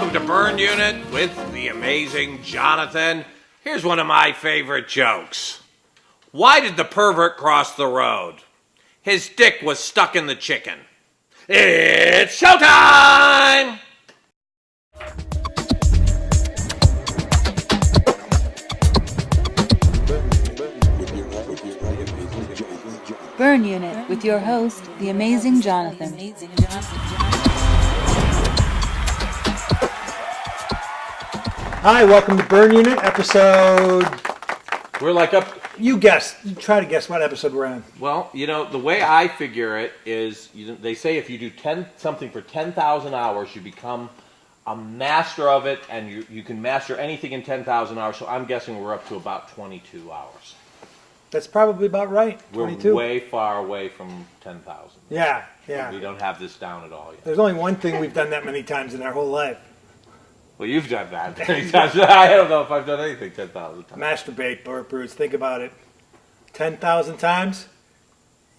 welcome to Burn Unit with the amazing Johnathan. Here's one of my favorite jokes. Why did the pervert cross the road? His dick was stuck in the chicken. It's showtime! Burn Unit with your host, the amazing Johnathan. Hi, welcome to Burn Unit, episode... We're like up... You guess. You try to guess what episode we're on. Well, you know, the way I figure it is, they say if you do something for 10,000 hours, you become a master of it, and you can master anything in 10,000 hours, so I'm guessing we're up to about 22 hours. That's probably about right, 22. We're way far away from 10,000. Yeah. We don't have this down at all yet. There's only one thing we've done that many times in our whole life. Well, you've done that many times. I don't know if I've done anything 10,000 times. Masturbate, Bruce. Think about it. 10,000 times?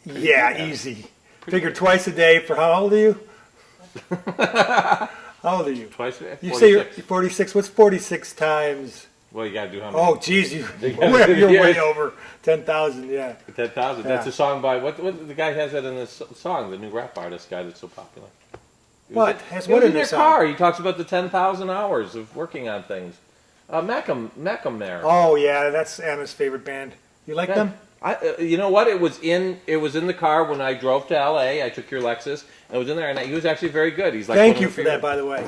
Yeah, easy. Figure twice a day for how old are you? How old are you? Twice a day? You say you're 46. What's 46 times? Well, you got to do how many? Oh, geez, you're way over 10,000, yeah. 10,000. That's a song by, what the guy has that in this song, the new rap artist guy that's so popular. What? Has what in their car? He talks about the 10,000 hours of working on things. Macamare. Oh, yeah, that's Anna's favorite band. You like them? You know what? It was in the car when I drove to L.A. I took your Lexus, and it was in there, and he was actually very good. He's like, thank you for that, by the way.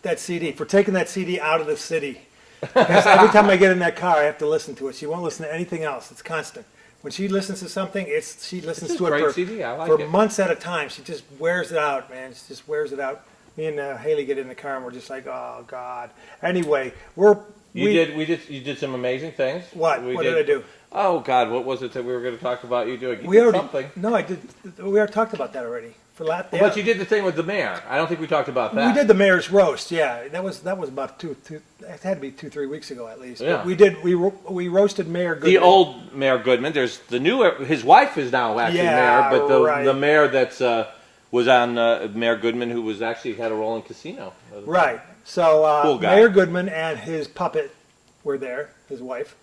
That CD, for taking that CD out of the city. Because every time I get in that car, I have to listen to it. She won't listen to anything else. It's constant. When she listens to something, she listens to it for months at a time. She just wears it out, man. She just wears it out. Me and Haley get in the car, and we're just like, oh, God. Anyway, you did some amazing things. What? What did I do? Oh, God, what was it that we were going to talk about you doing? Something. No, I did. We already talked about that already. But you did the thing with the mayor. I don't think we talked about that. We did the mayor's roast. Yeah, that was about two. It had to be 2-3 weeks ago at least. Yeah. But we roasted Mayor Goodman. The old Mayor Goodman. There's the new. His wife is now actually mayor, but the mayor that's was on Mayor Goodman, who was actually had a role in Casino. Right. So cool guy. Mayor Goodman and his puppet were there. His wife.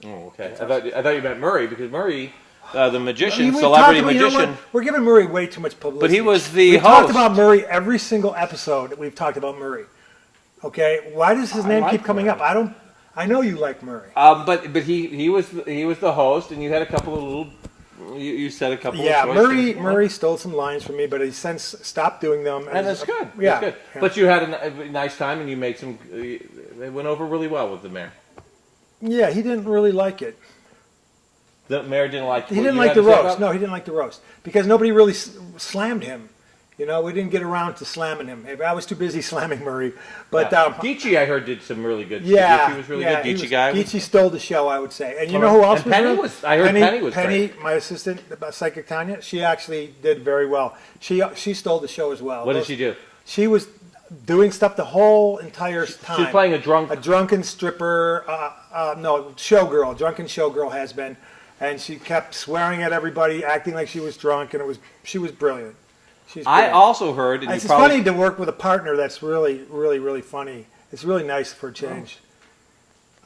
Oh, okay. I thought you meant Murray, because Murray. The magician, celebrity magician. You know, we're giving Murray way too much publicity. But he was the host. We've talked about Murray every single episode. We've talked about Murray. Okay, why does his name keep coming up? I know you like Murray. But he was the host, and you had a couple of little. You said a couple. Yeah, of Murray stole some lines from me, but he since stopped doing them. And that's good. Yeah, that's good. Yeah. But you had a nice time, and you made some. They went over really well with the mayor. Yeah, he didn't really like it. The mayor didn't like. He didn't like the roast. No, he didn't like the roast because nobody really slammed him. You know, we didn't get around to slamming him. I was too busy slamming Murray. But Geechee, I heard, did some really good. Yeah, Geechee was really good. Geechee guy. Geechee stole the show, I would say. And you know who else was Penny good? I heard Penny was great. My assistant, Psychic Tanya, she actually did very well. She stole the show as well. What did she do? She was doing stuff the whole entire time. She was playing a drunken stripper. Showgirl. Drunken showgirl has been. And she kept swearing at everybody, acting like she was drunk, and she was brilliant. I also heard... It's funny to work with a partner that's really, really, really funny. It's really nice for a change.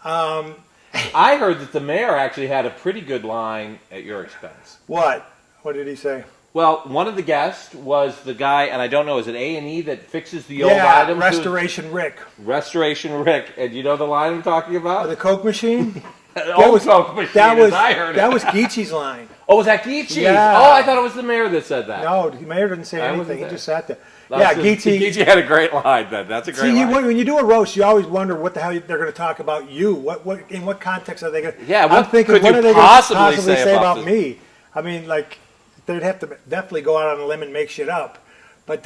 I heard that the mayor actually had a pretty good line at your expense. What? What did he say? Well, one of the guests was the guy, and I don't know, is it A&E that fixes the old items? Restoration Rick. Restoration Rick. And you know the line I'm talking about? The Coke machine? Coke machine, I heard it. That was Geechee's line. Oh, was that Geechee? Yeah. Oh, I thought it was the mayor that said that. No, the mayor didn't say anything. He just sat there. Geechee had a great line then. That's a great line. When you do a roast, you always wonder what the hell they're going to talk about you. In what context are they going to... Yeah, I'm thinking, what are they going to possibly say about me? I mean, like, they'd have to definitely go out on a limb and make shit up. But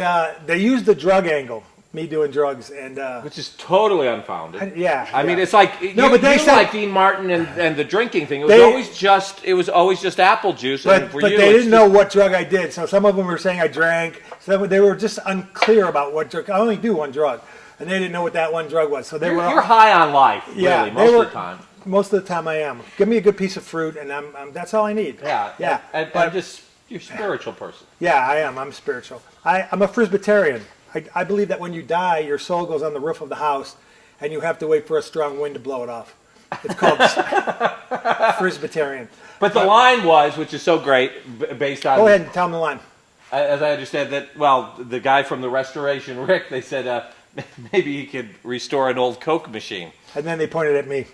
they used the drug angle. Me doing drugs and which is totally unfounded. I mean, it's like but they said, like Dean Martin and the drinking thing. It was always just apple juice. But they didn't know what drug I did, so some of them were saying I drank. So they were just unclear about what drug. I only do one drug, and they didn't know what that one drug was. So you're high on life, really, most of the time. Most of the time, I am. Give me a good piece of fruit, and that's all I need. Yeah. And just you're a spiritual person. Yeah, I am. I'm spiritual. I'm a Presbyterian. I believe that when you die, your soul goes on the roof of the house, and you have to wait for a strong wind to blow it off. It's called Presbyterian. But the line was, which is so great, based on... Go ahead and tell them the line. As I understand that, well, the guy from the Restoration, Rick, they said maybe he could restore an old Coke machine. And then they pointed at me.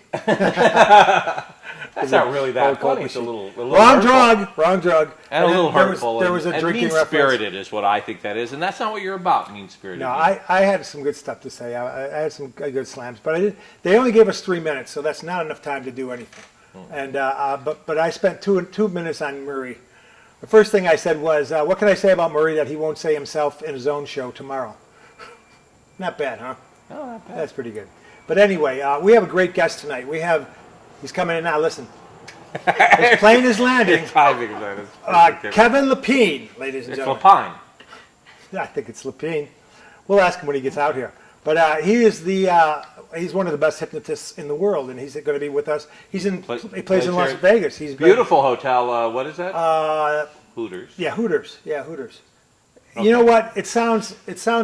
That's not really that funny. It's a little Wrong hurtful. Wrong drug. And a little hurtful. There was a drinking reference. Mean-spirited is what I think that is, and that's not what you're about, mean-spirited. No, I had some good stuff to say. I had some good slams, but they only gave us 3 minutes, so that's not enough time to do anything. And but I spent two minutes on Murray. The first thing I said was, what can I say about Murray that he won't say himself in his own show tomorrow? Not bad, huh? Oh, not bad. That's pretty good. But anyway, we have a great guest tonight. He's coming in now. Listen. His plane is landing. Kevin Lepine, ladies and It's gentlemen. Lepine. I think it's Lepine. We'll ask him when he gets out here. But he's one of the best hypnotists in the world, and he's going to be with us. He plays in Las Vegas. He's beautiful hotel. What is that? Hooters. Yeah, Hooters. Okay. You know what? It sounds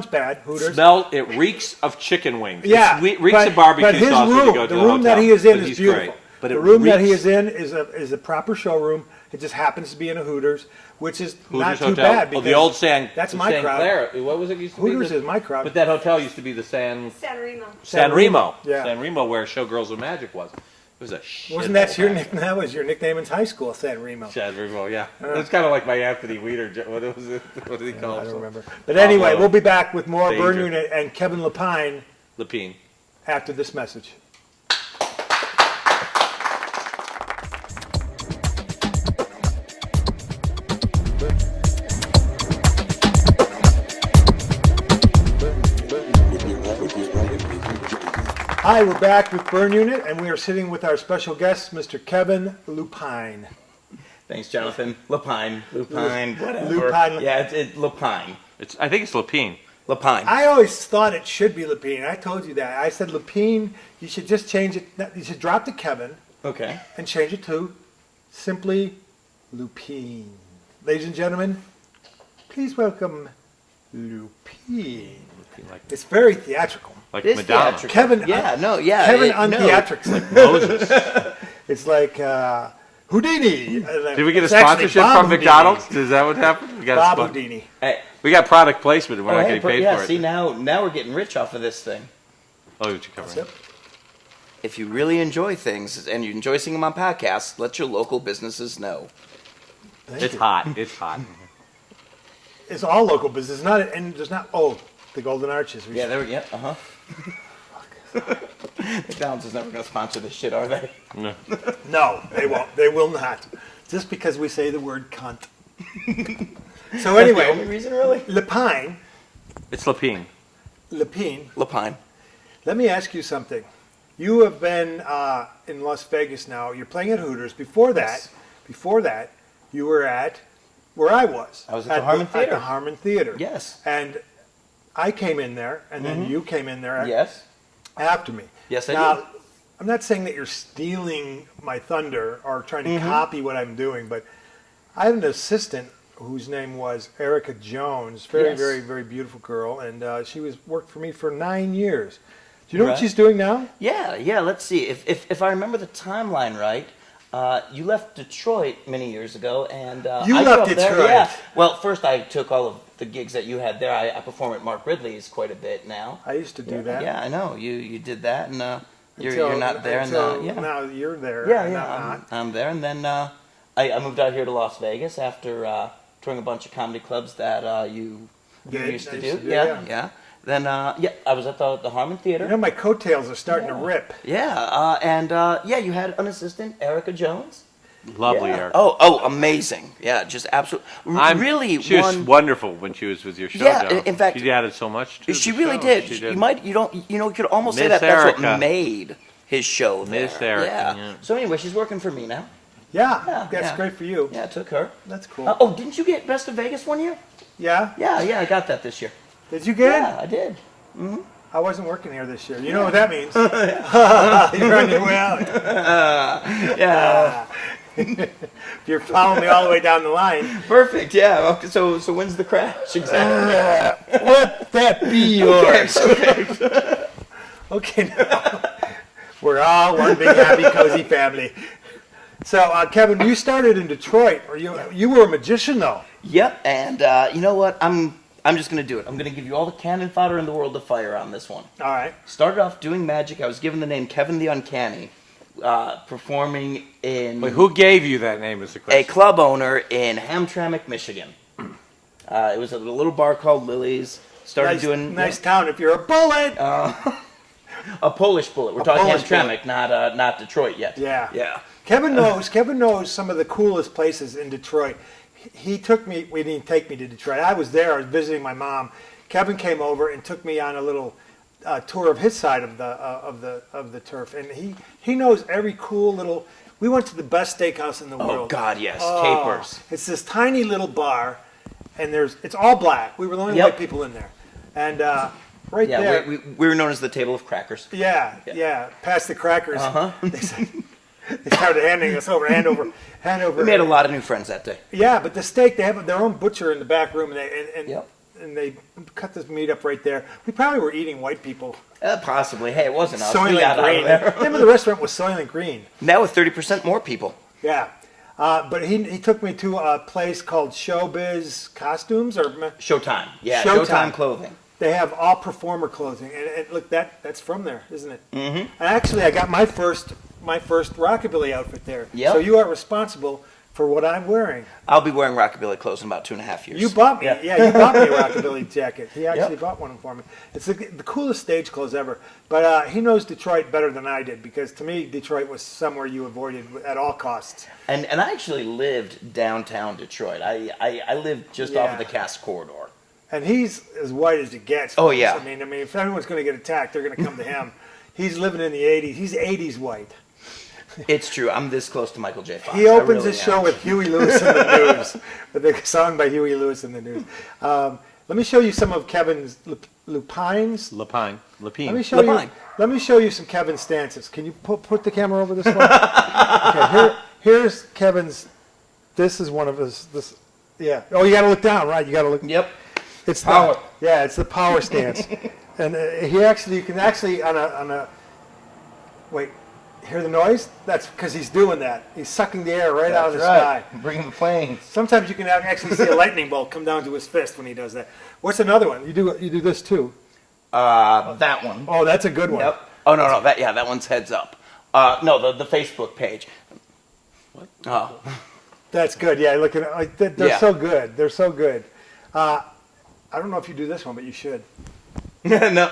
bad. Hooters. It reeks of chicken wings. Yeah, it reeks of barbecue but his sauce when you go to the room that he is in is beautiful. Great. But the room that he is in is a proper showroom. It just happens to be in a Hooters, which is not too bad. Oh, the old that's my crowd. Clara. What was it used to Hooters be? is my crowd. But that hotel used to be the San Remo. San Remo. Yeah. San Remo, where Showgirls of Magic was. It was a shit. Wasn't that your nickname? That was your nickname in high school, San Remo. San Remo, yeah. It's kind of like my Anthony Weiner. What was it? What did he call I it? don't remember. But anyway, we'll be back with more Burn Unit and Kevin Lepine after this message. Hi, we're back with Burn Unit, and we are sitting with our special guest, Mr. Kevin Lepine. Thanks, Jonathan. Lepine, whatever. Lepine. Yeah, it's Lepine. I think it's Lepine. Lepine. I always thought it should be Lepine. I told you that. I said Lepine, you should just change it. You should drop the Kevin Okay. and change it to simply Lupine. Ladies and gentlemen, please welcome Lupine. It's very theatrical. Like It's Madonna. theatrical. Kevin, Kevin on theatrics. Like Moses. It's like Houdini. Did we get a It's actually sponsorship Bob from Houdini. McDonald's? Is that what happened? We got Bob a Houdini. Hey, We got product placement and we're not hey, getting paid yeah, for it. see, now we're getting rich off of this thing. Oh, what you covering? If you really enjoy things and you enjoy seeing them on podcasts, let your local businesses know. It's hot. It's hot. It's all local business. There's not the Golden Arches. Yeah, there we go. Uh-huh. McDonald's is never going to sponsor this shit, are they? No. No, they won't. They will not. Just because we say the word cunt. So anyway, The only reason, really? Lepine. It's Lepine. Lepine. Let me ask you something. You have been in Las Vegas now. You're playing at Hooters. Before that, you were at where I was. I was at the Harmon Theater. At the Harmon Theater. Yes. And I came in there, and then you came in there Yes. after me. Yes, I now, did. I'm not saying that you're stealing my thunder or trying to copy what I'm doing, but I had an assistant whose name was Erica Jones, very, Yes. very, very beautiful girl, and she worked for me for 9 years. Do you know what Right. she's doing now? Yeah, let's see. If I remember the timeline right, you left Detroit many years ago, and You I grew left up there. Detroit. Yeah. Well, first I took all of the gigs that you had there. I perform at Mark Ridley's quite a bit now. I used to do that. Yeah, I know. You did that, and you're Until- not there, until and yeah. now you're there. Yeah, and yeah, I'm not. I'm there, and then I moved out here to Las Vegas after touring a bunch of comedy clubs that you used to do. Yeah. Then I was at the Harmon Theater. You know, my coattails are starting to rip. Yeah, and you had an assistant, Erica Jones. Lovely, Yeah. Eric. Oh, amazing! Yeah, just absolutely. She was wonderful when she was with your show. Yeah, Joe. in fact, she added so much to She the really show. did. She did. You could almost say Miss that's Erica. what made his show there. Miss Erica, yeah. So anyway, she's working for me now. Yeah, Yeah, that's yeah. great for you. Yeah, I took her. That's cool. Didn't you get Best of Vegas one year? Yeah? Yeah, I got that this year. Did you get Yeah, it? I did. I wasn't working here this year. You know what that means. You're on your way out. Yeah, If you're following me all the way down the line. perfect. Yeah. Okay, so when's the crash exactly? What the that be yours. Okay, now we're all one big happy cozy family. So, Kevin, you started in Detroit, or you were a magician though. Yep, and you know what? I'm just gonna do it. I'm gonna give you all the cannon fodder in the world to fire on this one. All right. Started off doing magic. I was given the name Kevin the Uncanny, performing in Wait, who gave you that name is the a question. club owner in Hamtramck, Michigan. It was at a little bar called Lily's. Started doing nice town if you're a bullet. a Polish bullet. We're talking Polish Hamtramck, not Detroit yet. Yeah. Kevin knows some of the coolest places in Detroit. He took me. We didn't take me to Detroit. I was there. I was visiting my mom. Kevin came over and took me on a little tour of his side of the turf, and he knows every cool little. We went to the best steakhouse in the world. Oh God, yes, Oh, Capers. It's this tiny little bar, and it's all black. We were the only Yep. white people in there, and right there. We were known as the table of crackers. Yeah. Past the crackers. They started handing us over, hand over. We made a lot of new friends that day. Yeah, but the steak, they have their own butcher in the back room, and Yep. and they cut this meat up right there. We probably were eating white people. Possibly. Hey, it wasn't us. We Soylent got out Green. of there. The name of the restaurant was Soylent Green. Now with 30% more people. Yeah. But he took me to a place called Showbiz Costumes, or Showtime. Yeah, Showtime. Showtime clothing. they have all performer clothing, and look, that's from there, isn't it? Mm-hmm. And actually, I got my first rockabilly outfit there. Yep. So you are responsible for what I'm wearing. I'll be wearing rockabilly clothes in about 2.5 years. You bought me, you bought me a rockabilly jacket. He actually Yep. bought one for me. It's the coolest stage clothes ever. But he knows Detroit better than I did, because to me, Detroit was somewhere you avoided at all costs. And I actually lived downtown Detroit. I lived just off of the Cass corridor. And he's as white as it gets. Oh, folks. yeah. I mean, if anyone's going to get attacked, they're going to come to him. He's living in the 80s. He's 80s white. It's true. I'm this close to Michael J. Fox. He opens I really his show with Huey Lewis in the News, with a song by Huey Lewis in the News. Let me show you some of Kevin's Lupines. Lepine. Let me show you some Kevin stances. Can you put the camera over this one? Okay, here's Kevin's. This is one of his. This, yeah. Oh, you got to look down, right? You got to look. Yep. It's Power. It's the power stance, and you can actually on a. Wait, hear the noise? That's because he's doing that. He's sucking the air right out of the sky. Bringing the planes. Sometimes you can actually see a lightning bolt come down to his fist when he does that. What's another one? You do this too. That one. Oh, that's a good one. Yep. Oh no, that one's heads up. No, the Facebook page. What? Oh. That's good. Yeah, look at it. They're so good. They're so good. I don't know if you do this one, but you should. No,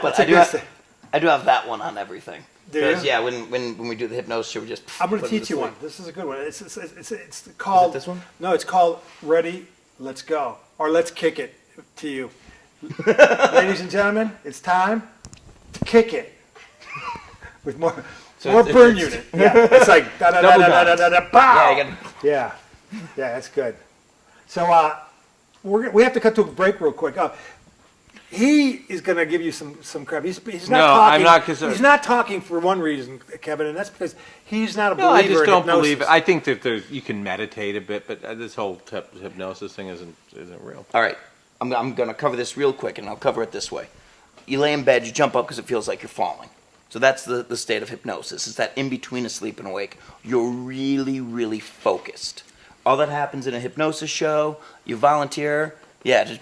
but I do have that one on everything. Do you? Yeah, when we do the hypnosis show, we just. I'm going to put it teach you to one. sleep. This is a good one. It's called. Is it this one? No, it's called Ready, Let's Go, or Let's Kick It to you. Ladies and gentlemen, it's time to kick it with more burn unit. Yeah, it's like da da da da da da da pow. Yeah, that's good. So we have to cut to a break real quick. He is going to give you some crap. He's not No, talking. I'm not concerned. He's not talking for one reason, Kevin, and that's because he's not a believer No, I just in don't hypnosis. believe it. I think that you can meditate a bit, but this whole hypnosis thing isn't real. All right, I'm going to cover this real quick, and I'll cover it this way. You lay in bed, you jump up because it feels like you're falling. So that's the state of hypnosis. It's that in between asleep and awake. You're really, really focused. All that happens in a hypnosis show, you volunteer. Yeah,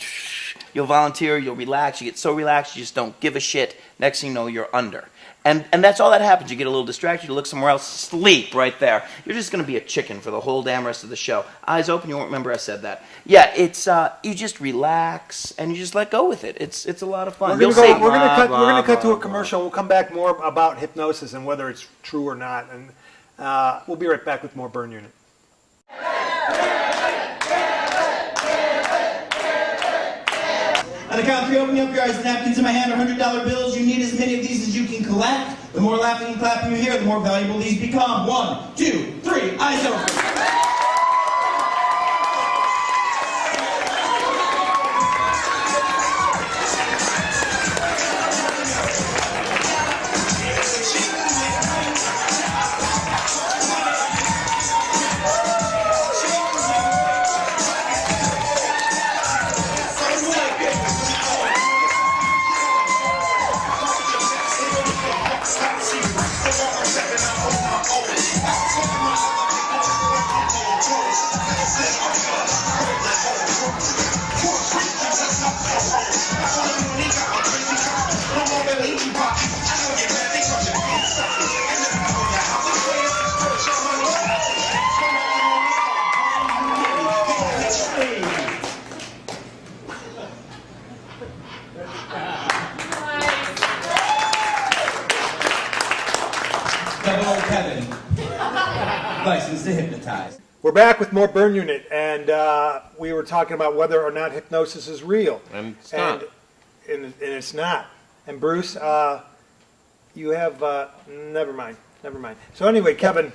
you'll volunteer, you'll relax. You get so relaxed, you just don't give a shit. Next thing you know, you're under. And that's all that happens. You get a little distracted, you look somewhere else, sleep right there. You're just going to be a chicken for the whole damn rest of the show. Eyes open, you won't remember I said that. Yeah, it's you just relax and you just let go with it. It's a lot of fun. We're going to cut to a commercial. We'll come back more about hypnosis and whether it's true or not. And we'll be right back with more Burn Unit. On the count of 3, open up your eyes, napkins in my hand, $100 bills. You need as many of these as you can collect. The more laughing and clapping you hear, the more valuable these become. 1, 2, 3, eyes open. Double O Kevin. License to hypnotize. We're back with more Burn Unit, and we were talking about whether or not hypnosis is real. And it's not. And it's not. And Bruce, you have, never mind. So anyway, Kevin,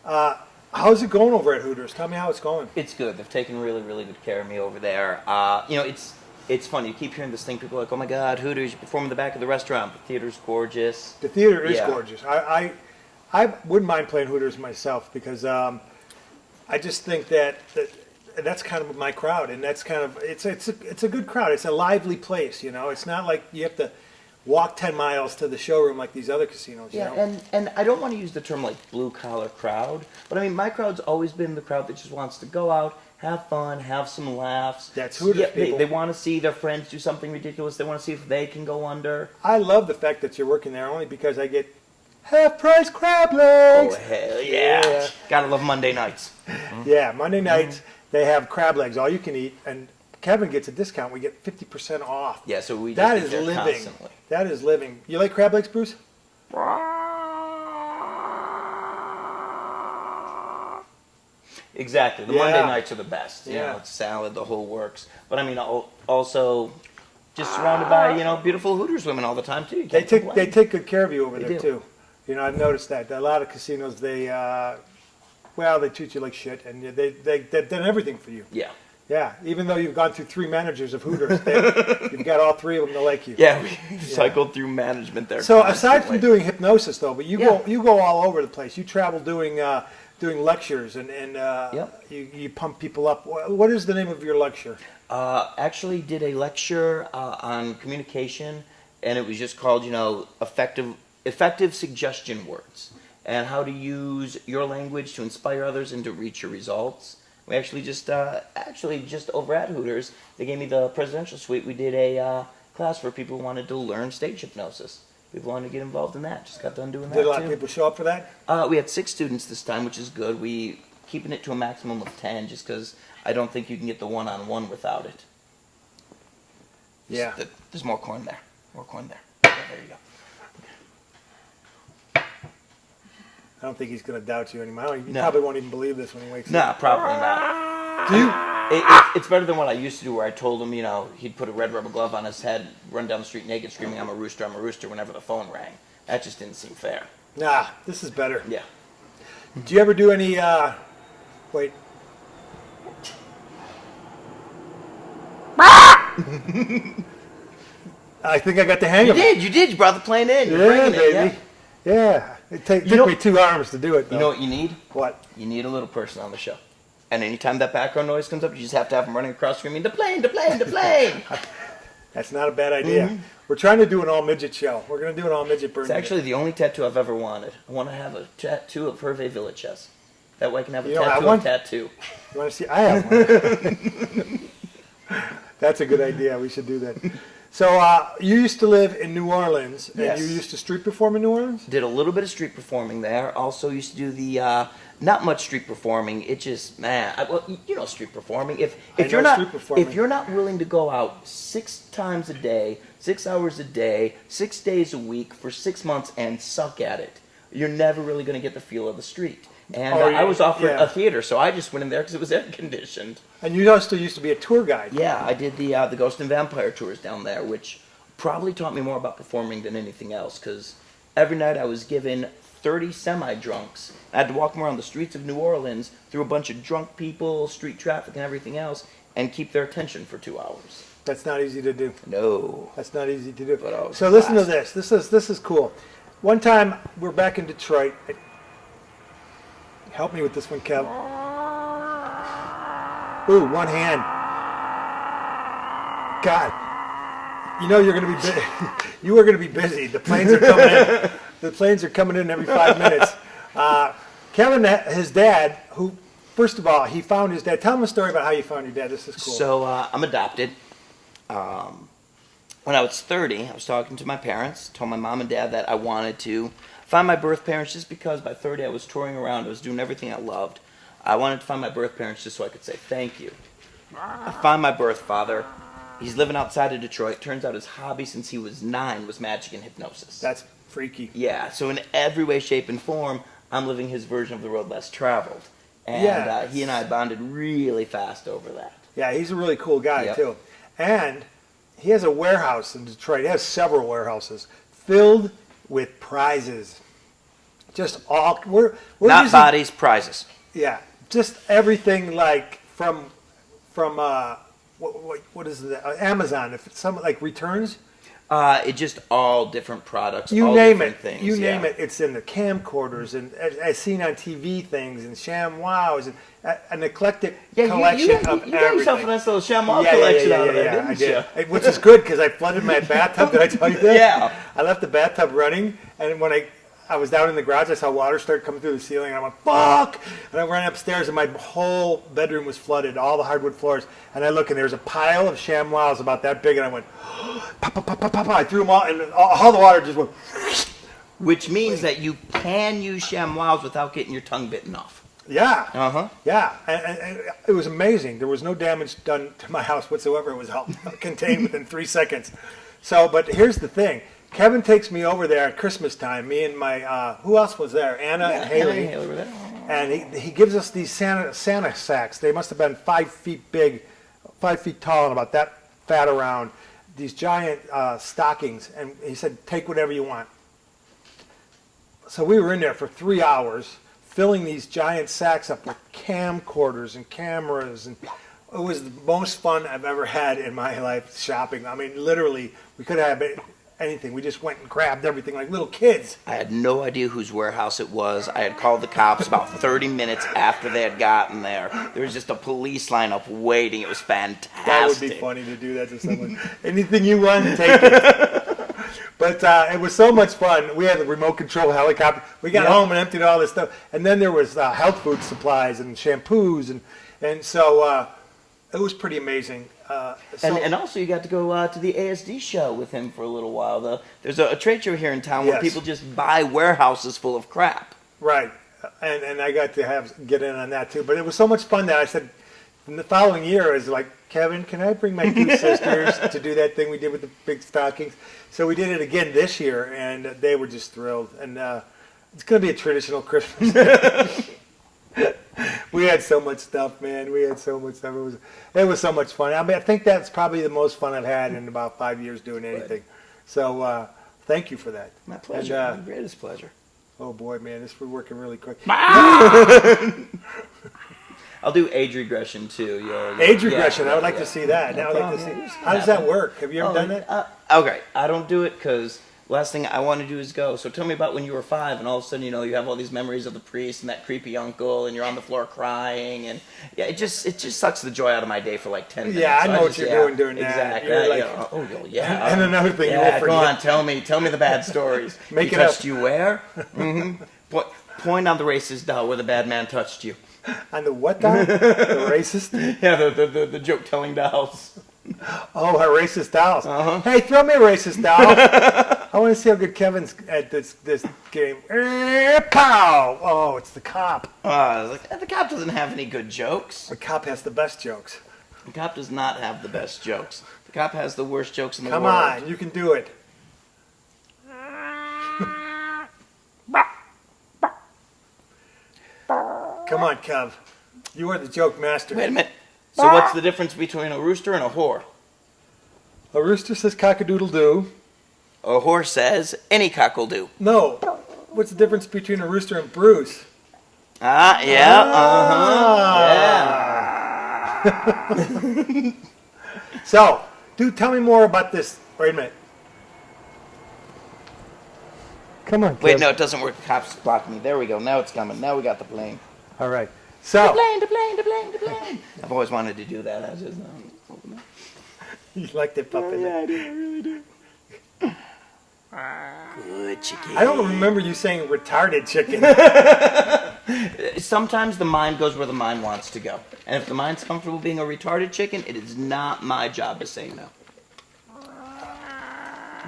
how's it going over at Hooters? Tell me how it's going. It's good. They've taken really, really good care of me over there. It's funny. You keep hearing this thing. People are like, oh my God, Hooters, you perform in the back of the restaurant. The theater's gorgeous. The theater is Yeah. gorgeous. I wouldn't mind playing Hooters myself because I just think that's kind of my crowd, and that's kind of it's a good crowd. It's a lively place, you know. It's not like you have to walk 10 miles to the showroom like these other casinos. Yeah, you know? and I don't want to use the term like blue collar crowd, but I mean my crowd's always been the crowd that just wants to go out, have fun, have some laughs. That's Hooters people. They want to see their friends do something ridiculous. They want to see if they can go under. I love the fact that you're working there only because I get half-price crab legs. Oh hell yeah! Gotta love Monday nights. Yeah, Monday nights they have crab legs, all you can eat, and Kevin gets a discount. We get 50% off. Yeah, so we That just is eat there living. constantly. That is living. You like crab legs, Bruce? Exactly. The Yeah. Monday nights are the best. You Yeah. know, it's salad, the whole works. But I mean, also just surrounded by beautiful Hooters women all the time too. You They can't take complain. good care of you over They there do. too. You know, I've noticed that. A lot of casinos they treat you like shit, and they've done everything for you. Yeah. Yeah, even though you've gone through 3 managers of Hooters, you've got all 3 of them to like you. Yeah, we cycled through management there. So aside from constantly. doing hypnosis, though, but you Yeah. go all over the place. You travel doing lectures and Yep. you pump people up. What is the name of your lecture? Actually did a lecture on communication, and it was just called, effective suggestion words, and how to use your language to inspire others and to reach your results. We actually just over at Hooters, they gave me the presidential suite. We did a class for people who wanted to learn stage hypnosis. People wanted to get involved in that. Just got done doing that Did a lot too. of people show up for that? We had 6 students this time, which is good. We keeping it to a maximum of 10, just because I don't think you can get the one-on-one without it. Yeah. There's more corn there. More corn there. Yeah, there you go. I don't think he's going to doubt you anymore. He No. probably won't even believe this when he wakes Nah, up. probably not. Do you? It's better than what I used to do, where I told him, he'd put a red rubber glove on his head, run down the street naked, screaming, I'm a rooster, whenever the phone rang. That just didn't seem fair. Nah, this is better. Yeah. Do you ever do any, wait. I think I got the hang of it. You did. You brought the plane in. You're Yeah, bringing it, baby. Yeah. It took know- me 2 arms to do it, though. You know what you need? What? You need a little person on the show. And anytime that background noise comes up, you just have to have them running across screaming, the plane, the plane, the plane. That's not a bad idea. We're trying to do an all-midget show. We're going to do an all-midget burn. It's actually the only tattoo I've ever wanted. I want to have a tattoo of Hervé Villachez. That way I can have a tattoo. You want to see? I have one. That's a good idea. We should do that. So you used to live in New Orleans, and Yes. you used to street perform in New Orleans? Did a little bit of street performing there. Also used to do the not much street performing. It just street performing. If I you're know not street performing. if you're not willing to go out 6 times a day, 6 hours a day, 6 days a week for 6 months and suck at it, you're never really going to get the feel of the street. And I was offered a theater, so I just went in there because it was air conditioned. And you also used to be a tour guide. Yeah, I did the Ghost and Vampire tours down there, which probably taught me more about performing than anything else, because every night I was given 30 semi-drunks. I had to walk them around the streets of New Orleans through a bunch of drunk people, street traffic, and everything else, and keep their attention for 2 hours. That's not easy to do. No. That's not easy to do. But I was So listen to blessed. this. This is cool. One time we're back in Detroit. Help me with this one, Kev. Ooh, one hand. God, you know you're going to be busy. You are going to be busy. The planes are coming in. The planes are coming in every 5 minutes. Kevin, his dad, who, first of all, he found his dad. Tell him a story about how you found your dad. This is cool. So I'm adopted. When I was 30, I was talking to my parents, told my mom and dad that I wanted to find my birth parents just because by 30 I was touring around, I was doing everything I loved. I wanted to find my birth parents just so I could say thank you. I found my birth father, He's living outside of Detroit. Turns out his hobby since he was 9 was magic and hypnosis. That's freaky. Yeah, so in every way, shape, and form, I'm living his version of the road less traveled. And he and I bonded really fast over that. Yeah, he's a really cool guy, Yep. too. And he has a warehouse in Detroit. He has several warehouses filled with prizes. Just all... Not bodies, prizes. Yeah, just everything like from what is it? Amazon. If it's some like returns, It just all different products. you all name different it. Things, You name yeah. it. It's in the camcorders and as seen on TV things and ShamWows and an eclectic collection you of got everything. yourself a nice little chamois collection out of there, didn't I you? did. Which is good because I flooded my bathtub. Did I tell you that? Yeah. I left the bathtub running, and when I was down in the garage, I saw water start coming through the ceiling, and I went, fuck! And I ran upstairs, and my whole bedroom was flooded, all the hardwood floors. And I look, and there's a pile of ShamWows about that big, and I went, pop, pop, pop, pop, pop. I threw them all, and all the water just went. Which means that you can use ShamWows without getting your tongue bitten off. Yeah. Uh-huh. Yeah. And it was amazing. There was no damage done to my house whatsoever. It was all contained within 3 seconds. So, but here's the thing. Kevin takes me over there at Christmas time. Me and my, who else was there? Anna and Haley. Haley were there. And he gives us these Santa sacks. They must have been 5 feet big, 5 feet tall, and about that fat around. These giant stockings. And he said, take whatever you want. So we were in there for 3 hours, filling these giant sacks up with camcorders and cameras. And it was the most fun I've ever had in my life shopping. I mean, literally, we could have anything. We just went and grabbed everything like little kids. I had no idea whose warehouse it was. I had called the cops about 30 minutes after they had gotten there. There was just a police lineup waiting. It was fantastic. That would be funny to do that to someone. Anything you want, take it. But it was so much fun. We had the remote control helicopter. We got home and emptied all this stuff. And then there was health food supplies and shampoos. And so it was pretty amazing. And also you got to go to the ASD show with him for a little while. There's a trade show here in town where people just buy warehouses full of crap. Right. And I got to get in on that too. But it was so much fun that I said, in the following year, I was like, Kevin, can I bring my 2 sisters to do that thing we did with the big stockings? So we did it again this year, and they were just thrilled. And it's going to be a traditional Christmas. We had so much stuff, man. We had so much stuff. It was so much fun. I mean, I think that's probably the most fun I've had in about 5 years doing anything. Right. So thank you for that. My pleasure. My greatest pleasure. Oh, boy, man. We're working really quick. I'll do age regression too. Age regression. I would like to see that. Now, I'd like to see. How does that work? Have you ever done that? Okay, I don't do it because last thing I want to do is go. So tell me about when you were 5, and all of a sudden, you have all these memories of the priest and that creepy uncle, and you're on the floor crying, and it just sucks the joy out of my day for like 10 minutes. Yeah, I know what you're doing during that. Exactly. Like, and another thing, go on, tell me the bad stories. Make he it touched up. you where? Mm-hmm. Point on the racist doll where the bad man touched you. On the what doll? The racist? Yeah, the joke telling dolls. Oh, her racist dolls. Uh-huh. Hey, throw me a racist doll. I want to see how good Kevin's at this game. Pow! Oh, it's the cop. The cop doesn't have any good jokes. The cop has the best jokes. The cop does not have the best jokes. The cop has the worst jokes in the world. Come on, you can do it. Come on, Kev. You are the joke master. Wait a minute. So what's the difference between a rooster and a whore? A rooster says cock-a-doodle-doo. A whore says any cock will do. No. What's the difference between a rooster and Bruce? Yeah, Yeah. So, dude, tell me more about this. Wait a minute. Come on, Kev. Wait, no, it doesn't work. The cops blocked me. There we go. Now it's coming. Now we got the plane. All right. So. The plane. I've always wanted to do that. You like that puppet? Yeah, I do. I really do. Good chicken. I don't remember you saying retarded chicken. Sometimes the mind goes where the mind wants to go. And if the mind's comfortable being a retarded chicken, it is not my job to say no.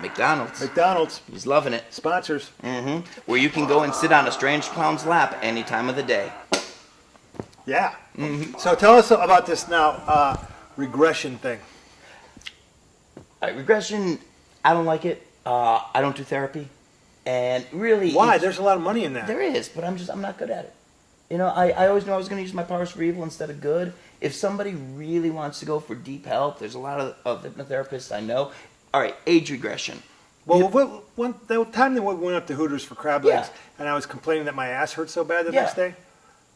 McDonald's. He's loving it. Sponsors. Mm-hmm. Where you can go and sit on a strange clown's lap any time of the day. Yeah. Mm-hmm. So tell us about this now, regression thing. All right, regression, I don't like it. I don't do therapy. And really... Why? There's a lot of money in that. There is, but I'm not good at it. You know, I always knew I was going to use my powers for evil instead of good. If somebody really wants to go for deep help, there's a lot of hypnotherapists I know. All right, age regression. Well, the time that we went up to Hooters for crab legs, and I was complaining that my ass hurt so bad the next day.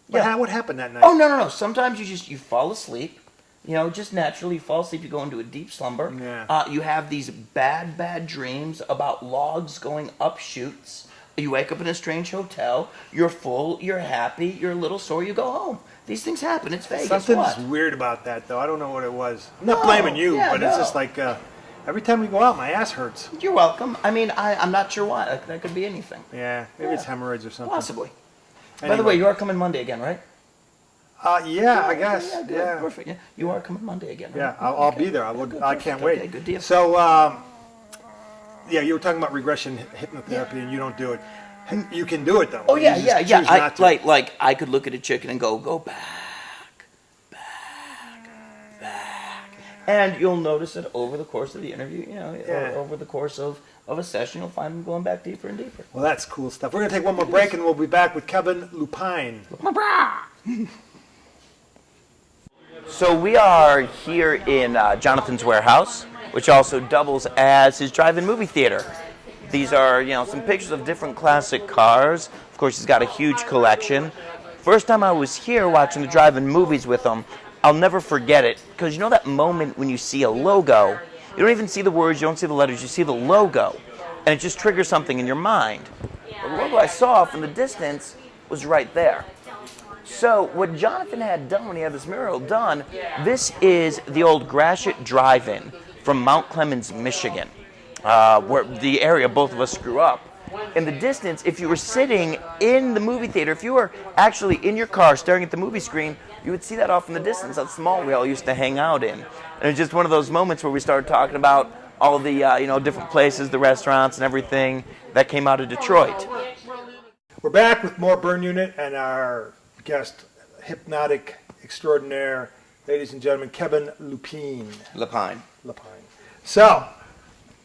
What happened that night? Oh, no. Sometimes you fall asleep. You know, just naturally you fall asleep. You go into a deep slumber. Yeah. You have these bad dreams about logs going up chutes. You wake up in a strange hotel. You're full. You're happy. You're a little sore. You go home. These things happen. It's Vegas. Something's weird about that, though. I don't know what it was. I'm not blaming you, but it's just like every time we go out, my ass hurts. You're welcome. I mean, I'm not sure why. That could be anything. Yeah, maybe it's hemorrhoids or something. Possibly. Anyway. By the way, you are coming Monday again, right? I guess. Yeah, good. Yeah. Perfect. Yeah. You are coming Monday again, right? Yeah, I'll be there. I can't wait. Okay, good deal. So, you were talking about regression hypnotherapy, and you don't do it. You can do it though. Oh yeah. Like I could look at a chicken and go back, and you'll notice it over the course of the interview. You know, or over the course of a session, you'll find them going back deeper and deeper. Well, that's cool stuff. We're gonna take one more break, and we'll be back with Kevin Lepine. So we are here in Johnathan's warehouse, which also doubles as his drive-in movie theater. These are, some pictures of different classic cars. Of course, he's got a huge collection. First time I was here watching the drive-in movies with him, I'll never forget it. Because you know that moment when you see a logo, you don't even see the words, you don't see the letters, you see the logo. And it just triggers something in your mind. The logo I saw from the distance was right there. So what Johnathan had done when he had this mural done, this is the old Gratiot Drive-In from Mount Clemens, Michigan. Where the area both of us grew up. In the distance, if you were sitting in the movie theater, if you were actually in your car staring at the movie screen, you would see that off in the distance, that small we all used to hang out in. And it was just one of those moments where we started talking about all the different places, the restaurants and everything that came out of Detroit. We're back with more Burn Unit and our guest, hypnotic extraordinaire, ladies and gentlemen, Kevin Lepine. Lepine. So,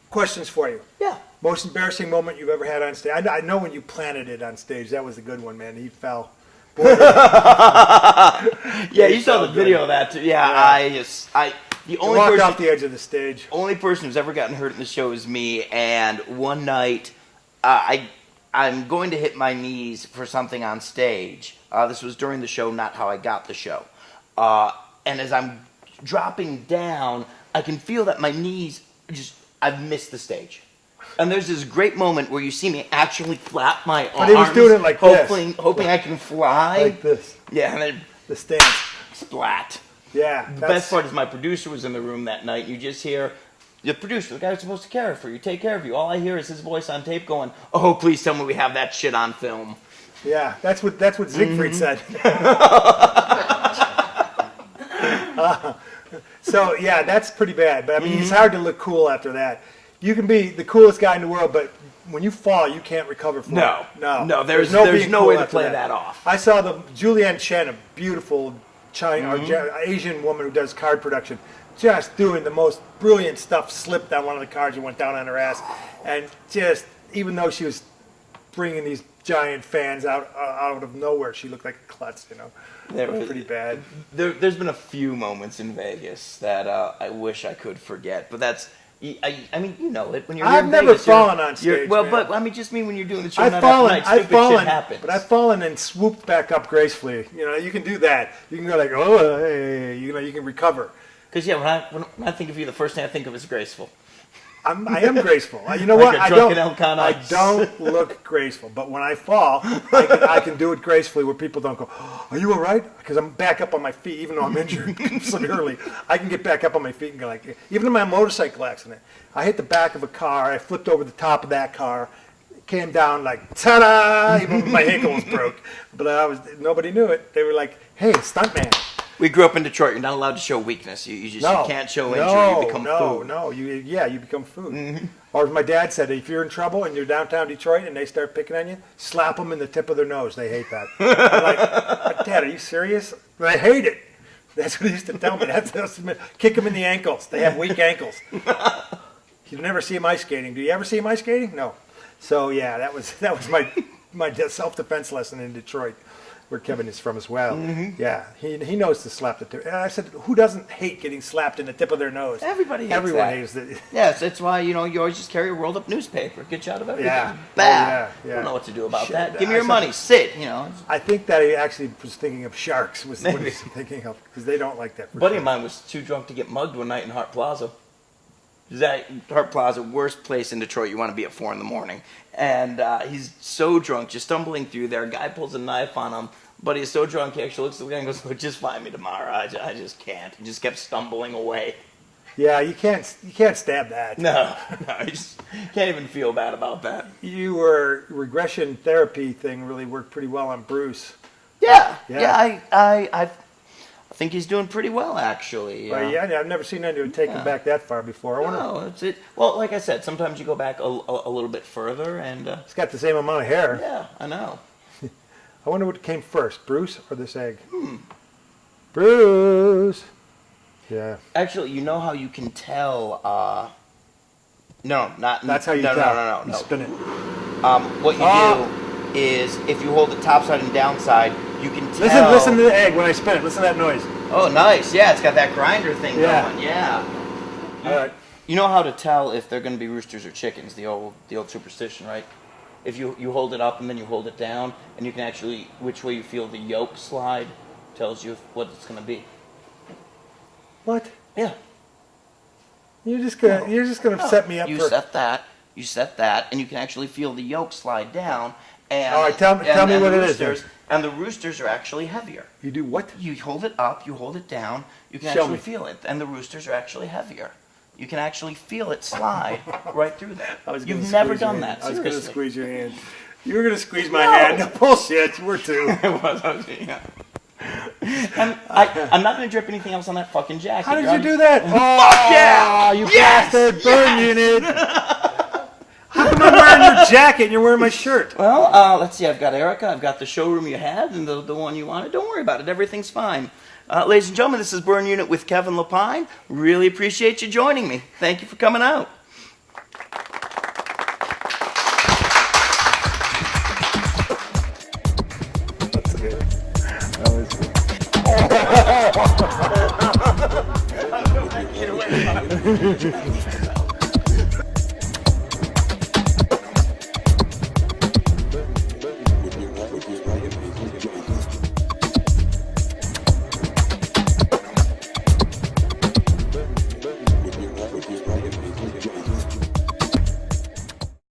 questions for you. Yeah. Most embarrassing moment you've ever had on stage? I know when you planted it on stage. That was a good one, man. He fell. Yeah, you saw the video of that too. Yeah. The only walked person off the edge of the stage. Only person who's ever gotten hurt in the show is me. And one night, I'm going to hit my knees for something on stage. This was during the show, not how I got the show. And as I'm dropping down, I can feel that my knees I've missed the stage. And there's this great moment where you see me actually flap my arms. But he was doing it like hoping I can fly. Like this. Yeah, and then the stance. Splat. Yeah. The best part is my producer was in the room that night. You just hear the producer, the guy who's supposed to care for you, take care of you. All I hear is his voice on tape going, "Oh, please tell me we have that shit on film." Yeah, that's what Siegfried said. So yeah, that's pretty bad. But I mean, it's hard to look cool after that. You can be the coolest guy in the world, but when you fall, you can't recover from it. No. There's no way to play that off. I saw the Julianne Chen, a beautiful Asian woman who does card production, just doing the most brilliant stuff. Slipped on one of the cards and went down on her ass, and just even though she was bringing these giant fans out of nowhere, she looked like a klutz. It was pretty bad. There's been a few moments in Vegas that I wish I could forget, but that's. I mean, you know it when you're. I've never fallen on stage. Well, man. but I mean, just mean when you're doing the show. I've fallen, shit happens. but I've fallen and swooped back up gracefully. You can do that. You can go like, oh, hey, you can recover. Because when I think of you, the first thing I think of is graceful. I am graceful. You know Like what? I don't look graceful, but when I fall, I can do it gracefully where people don't go, oh, are you all right? Because I'm back up on my feet, even though I'm injured severely. I can get back up on my feet and go like, even in my motorcycle accident, I hit the back of a car, I flipped over the top of that car, came down like, ta-da! Even my ankle was broke. But nobody knew it. They were like, hey, stuntman. We grew up in Detroit. You're not allowed to show weakness. You can't show injury. You become food. You become food. Or as my dad said, if you're in trouble and you're downtown Detroit and they start picking on you, slap them in the tip of their nose. They hate that. I'm like, Dad, are you serious? They hate it. That's what he used to tell me. Kick them in the ankles. They have weak ankles. You never see him ice skating. Do you ever see him ice skating? No. So yeah, that was my self-defense lesson in Detroit, where Kevin is from as well. Yeah, he knows to slap the tip. And I said, who doesn't hate getting slapped in the tip of their nose? Everybody hates Everyone that. hates it. Yes, that's why you always just carry a rolled up newspaper. Get you out of everything. Yeah. Bad. Yeah. I don't know what to do about Shit, that. Give me I your said- money. Sit. I think that he actually was thinking of sharks. Was what he was thinking of, because they don't like that. A buddy of mine was too drunk to get mugged one night in Hart Plaza. Hart Plaza, worst place in Detroit. You want to be at 4 a.m. And he's so drunk, just stumbling through there. A guy pulls a knife on him, but he's so drunk he actually looks at the guy and goes, "Look, just find me tomorrow. I just can't." He just kept stumbling away. Yeah, you can't stab that. No, you just can't even feel bad about that. Your regression therapy thing really worked pretty well on Bruce. Yeah. Yeah. I think he's doing pretty well, actually. Well, yeah, I've never seen anyone take him back that far before. I wonder. No, it's it. Well, like I said, sometimes you go back a little bit further, and He's got the same amount of hair. yeah, I know. I wonder what came first, Bruce or this egg? Bruce. Yeah. Actually, you know how you can tell? No, not. That's how you no, tell. No. You spin it. What you do is, if you hold the top side and down side, you can tell. Listen to the egg when I spin it. Listen to that noise. Oh, nice. Yeah, it's got that grinder thing Yeah. going. Yeah. All right. You know how to tell if they're going to be roosters or chickens? The old superstition, right? If you hold it up and then you hold it down, and you can actually which way you feel the yolk slide tells you what it's going to be. What? Yeah. You're just gonna set me up You for. set that, and you can actually feel the yolk slide down. And All right, tell me and what the it is then. roosters- And the roosters are actually heavier. You do what? You hold it up, you hold it down, you can Show actually me. feel it, and the roosters are actually heavier. You can actually feel it slide right through there. You've never done that. I was Seriously. gonna squeeze your hand. You were gonna squeeze my hand. No, bullshit. You were too. Yeah. And I'm not going to drip anything else on that fucking jacket. How did You're you do that? Oh, yeah! you Yes! bastard! Burn unit. How come I'm wearing your jacket and you're wearing my shirt? Well, let's see. I've got Erica. I've got the showroom you had and the one you wanted. Don't worry about it. Everything's fine. Ladies and gentlemen, this is Burn Unit with Kevin Lepine. Really appreciate you joining me. Thank you for coming out. That's good. That was good. Get away from me.